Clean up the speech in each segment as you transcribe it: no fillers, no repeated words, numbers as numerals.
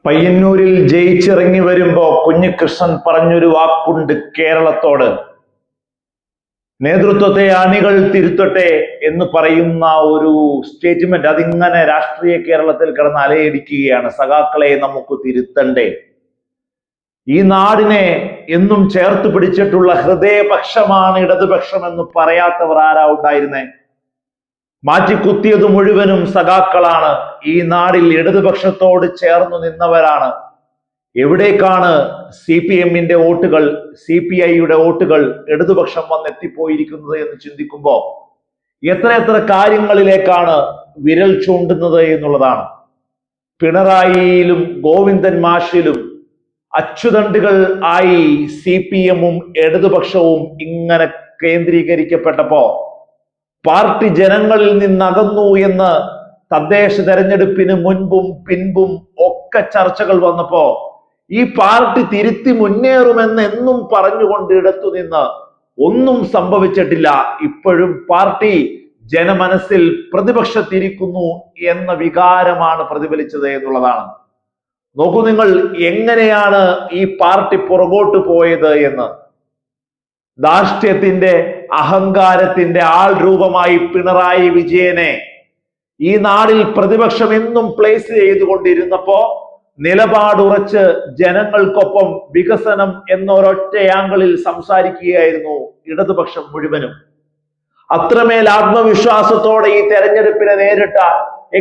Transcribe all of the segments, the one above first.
പയ്യന്നൂരിൽ ജയിച്ചിറങ്ങി വരുമ്പോ കുഞ്ഞികൃഷ്ണൻ പറഞ്ഞൊരു വാക്കുണ്ട് കേരളത്തോട്. നേതൃത്വത്തെ അണികൾ തിരുത്തട്ടെ എന്ന് പറയുന്ന ഒരു സ്റ്റേറ്റ്മെന്റ് അതിങ്ങനെ രാഷ്ട്രീയ കേരളത്തിൽ കിടന്ന് അലയടിക്കുകയാണ്. സഖാക്കളെ നമുക്ക് തിരുത്തണ്ടേ? ഈ നാടിനെ എന്നും ചേർത്ത് പിടിച്ചിട്ടുള്ള ഹൃദയപക്ഷമാണ് ഇടതുപക്ഷം എന്ന് പറയാത്തവർ ആരാ ഉണ്ടായിരുന്നേ? മാറ്റിക്കുത്തിയത് മുഴുവനും സഖാക്കളാണ്. ഈ നാടിൽ ഇടതുപക്ഷത്തോട് ചേർന്നു നിന്നവരാണ്. എവിടേക്കാണ് CPM-ന്റെ വോട്ടുകൾ, CPI-യുടെ വോട്ടുകൾ ഇടതുപക്ഷം വന്നെത്തിപ്പോയിരിക്കുന്നത് എന്ന് ചിന്തിക്കുമ്പോൾ എത്ര കാര്യങ്ങളിലേക്കാണ് വിരൽ ചൂണ്ടുന്നത് എന്നുള്ളതാണ്. പിണറായിയിലും ഗോവിന്ദൻ മാഷിലും അച്ചുതണ്ടുകൾ ആയി CPM-ഉം ഇടതുപക്ഷവും ഇങ്ങനെ കേന്ദ്രീകരിക്കപ്പെട്ടപ്പോ പാർട്ടി ജനങ്ങളിൽ നിന്നകന്നു എന്ന് തദ്ദേശ തെരഞ്ഞെടുപ്പിന് മുൻപും പിൻപും ഒക്കെ ചർച്ചകൾ വന്നപ്പോ ഈ പാർട്ടി തിരുത്തി മുന്നേറുമെന്ന് എന്നും പറഞ്ഞുകൊണ്ട് ഇടത്തുനിന്ന് ഒന്നും സംഭവിച്ചിട്ടില്ല. ഇപ്പോഴും പാർട്ടി ജനമനസ്സിൽ പ്രതിപക്ഷത്തിരിക്കുന്നു എന്ന വികാരമാണ് പ്രതിഫലിച്ചത് എന്നുള്ളതാണ്. നോക്കൂ നിങ്ങൾ, എങ്ങനെയാണ് ഈ പാർട്ടി പുറകോട്ട് പോയത് എന്ന്. ധാർഷ്ട്യത്തിന്റെ അഹങ്കാരത്തിന്റെ ആൾ രൂപമായി പിണറായി വിജയനെ ഈ നാടിൽ പ്രതിപക്ഷം എന്നും പ്ലേസ് ചെയ്തുകൊണ്ടിരുന്നപ്പോ നിലപാടുറച്ച് ജനങ്ങൾക്കൊപ്പം വികസനം എന്നൊരൊറ്റ ആംഗിളിൽ സംസാരിക്കുകയായിരുന്നു ഇടതുപക്ഷം മുഴുവനും. അത്രമേൽ ആത്മവിശ്വാസത്തോടെ ഈ തെരഞ്ഞെടുപ്പിനെ നേരിട്ട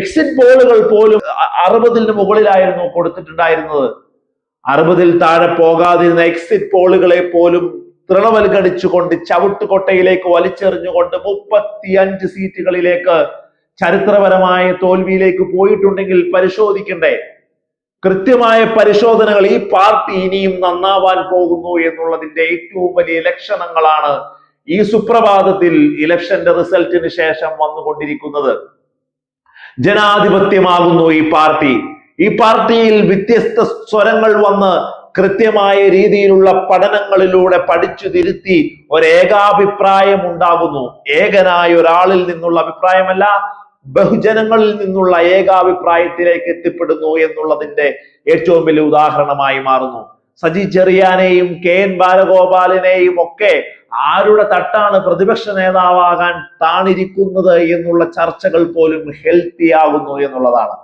എക്സിറ്റ് പോളുകൾ പോലും 60-ന് മുകളിലായിരുന്നു കൊടുത്തിട്ടുണ്ടായിരുന്നത്. 60-ൽ താഴെ പോകാതിരുന്ന എക്സിറ്റ് പോളുകളെ പോലും തൃണവൽഗണിച്ചുകൊണ്ട് ചവിട്ടുകൊട്ടയിലേക്ക് വലിച്ചെറിഞ്ഞുകൊണ്ട് 35 സീറ്റുകളിലേക്ക് ചരിത്രപരമായ തോൽവിയിലേക്ക് പോയിട്ടുണ്ടെങ്കിൽ പരിശോധിക്കണ്ടേ? കൃത്യമായ പരിശോധനകൾ. ഈ പാർട്ടി ഇനിയും നന്നാവാൻ പോകുന്നു എന്നുള്ളതിന്റെ ഏറ്റവും വലിയ ലക്ഷണങ്ങളാണ് ഈ സുപ്രഭാതത്തിൽ ഇലക്ഷന്റെ റിസൾട്ടിന് ശേഷം വന്നുകൊണ്ടിരിക്കുന്നത്. ജനാധിപത്യമാകുന്നു ഈ പാർട്ടി. ഈ പാർട്ടിയിൽ വ്യത്യസ്ത സ്വരങ്ങൾ വന്ന് കൃത്യമായ രീതിയിലുള്ള പഠനങ്ങളിലൂടെ പഠിച്ചു തിരുത്തി ഒരേകാഭിപ്രായം ഉണ്ടാകുന്നു. ഏകനായ ഒരാളിൽ നിന്നുള്ള അഭിപ്രായമല്ല, ബഹുജനങ്ങളിൽ നിന്നുള്ള ഏകാഭിപ്രായത്തിലേക്ക് എത്തിപ്പെടുന്നു എന്നുള്ളതിന്റെ ഏറ്റവും വലിയ ഉദാഹരണമായി മാറുന്നു. സജി ചെറിയാനെയും KN ബാലഗോപാലിനെയും ഒക്കെ ആരുടെ തട്ടാണ് പ്രതിപക്ഷ നേതാവാകാൻ താണിരിക്കുന്നത് എന്നുള്ള ചർച്ചകൾ പോലും ഹെൽത്തി ആകുന്നു എന്നുള്ളതാണ്.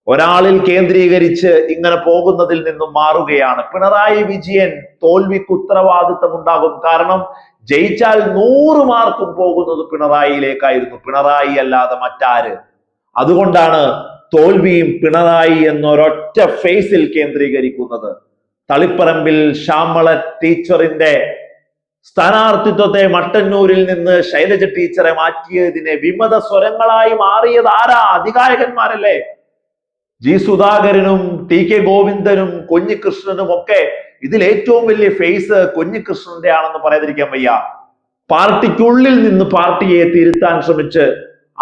ഒരാളിൽ കേന്ദ്രീകരിച്ച് ഇങ്ങനെ പോകുന്നതിൽ നിന്നും മാറുകയാണ്. പിണറായി വിജയൻ തോൽവിക്ക് ഉത്തരവാദിത്തം ഉണ്ടാകും. കാരണം ജയിച്ചാൽ 100 മാർക്കും പോകുന്നത് പിണറായിയിലേക്കായിരുന്നു, പിണറായി അല്ലാതെ മറ്റാര്. അതുകൊണ്ടാണ് തോൽവിയും പിണറായി എന്നൊരൊറ്റ ഫേസിൽ കേന്ദ്രീകരിക്കുന്നത്. തളിപ്പറമ്പിൽ ശ്യാമള ടീച്ചറിന്റെ സ്ഥാനാർത്ഥിത്വത്തെ മട്ടന്നൂരിൽ നിന്ന് ശൈലജ ടീച്ചറെ മാറ്റിയതിനെ വിമത സ്വരങ്ങളായി മാറിയത് ആരാ? അധികായകന്മാരല്ലേ? G. സുധാകരനും TK ഗോവിന്ദനും കുഞ്ഞികൃഷ്ണനും ഒക്കെ ഇതിൽ ഏറ്റവും വലിയ ഫേസ് കുഞ്ഞികൃഷ്ണന്റെ ആണെന്ന് പറയാതിരിക്കാൻ വയ്യ. പാർട്ടിക്കുള്ളിൽ നിന്ന് പാർട്ടിയെ തിരുത്താൻ ശ്രമിച്ച്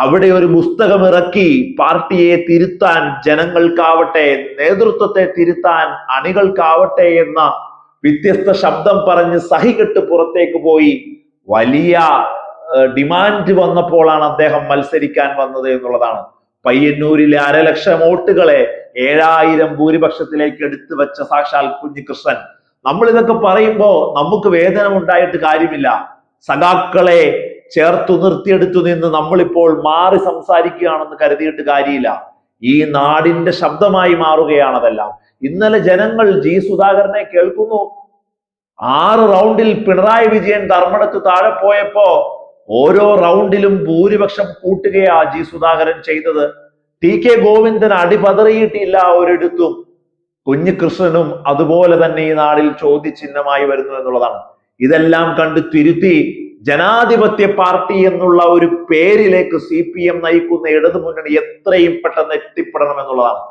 അവിടെ ഒരു പുസ്തകം ഇറക്കി പാർട്ടിയെ തിരുത്താൻ ജനങ്ങൾക്കാവട്ടെ, നേതൃത്വത്തെ തിരുത്താൻ അണികൾക്കാവട്ടെ എന്ന വ്യത്യസ്ത ശബ്ദം പറഞ്ഞ് സഹികെട്ട് പുറത്തേക്ക് പോയി. വലിയ ഡിമാൻഡ് വന്നപ്പോഴാണ് അദ്ദേഹം മത്സരിക്കാൻ വന്നത് എന്നുള്ളതാണ്. പയ്യന്നൂരിലെ 1,00,000 വോട്ടുകളെ 7,000 ഭൂരിപക്ഷത്തിലേക്ക് എടുത്തു വെച്ച സാക്ഷാൽ കുഞ്ഞികൃഷ്ണൻ. നമ്മൾ ഇതൊക്കെ പറയുമ്പോ നമുക്ക് വേദന ഉണ്ടായിട്ട് കാര്യമില്ല. സഖാക്കളെ ചേർത്തു നിർത്തിയെടുത്തു നിന്ന് നമ്മളിപ്പോൾ മാറി സംസാരിക്കുകയാണെന്ന് കരുതിയിട്ട് കാര്യമില്ല. ഈ നാടിന്റെ ശബ്ദമായി മാറുകയാണ് അതെല്ലാം. ഇന്നലെ ജനങ്ങൾ G. സുധാകരനെ കേൾക്കുന്നു. 6 റൗണ്ടിൽ പിണറായി വിജയൻ ധർമ്മടത്ത് താഴെ പോയപ്പോ ഓരോ റൗണ്ടിലും ഭൂരിപക്ഷം കൂട്ടുകയാ G. സുധാകരൻ ചെയ്തത്. TK ഗോവിന്ദൻ അടിപതറിയിട്ടില്ല ഒരിടത്തും. കുഞ്ഞികൃഷ്ണനും അതുപോലെ തന്നെ ഈ നാടിൽ ചോദ്യചിഹ്നമായി വരുന്നു എന്നുള്ളതാണ്. ഇതെല്ലാം കണ്ട് തിരുത്തി ജനാധിപത്യ പാർട്ടി എന്നുള്ള ഒരു പേരിലേക്ക് CPM നയിക്കുന്ന ഇടതുമുന്നണി എത്രയും പെട്ടെന്ന് എത്തിപ്പെടണം എന്നുള്ളതാണ്.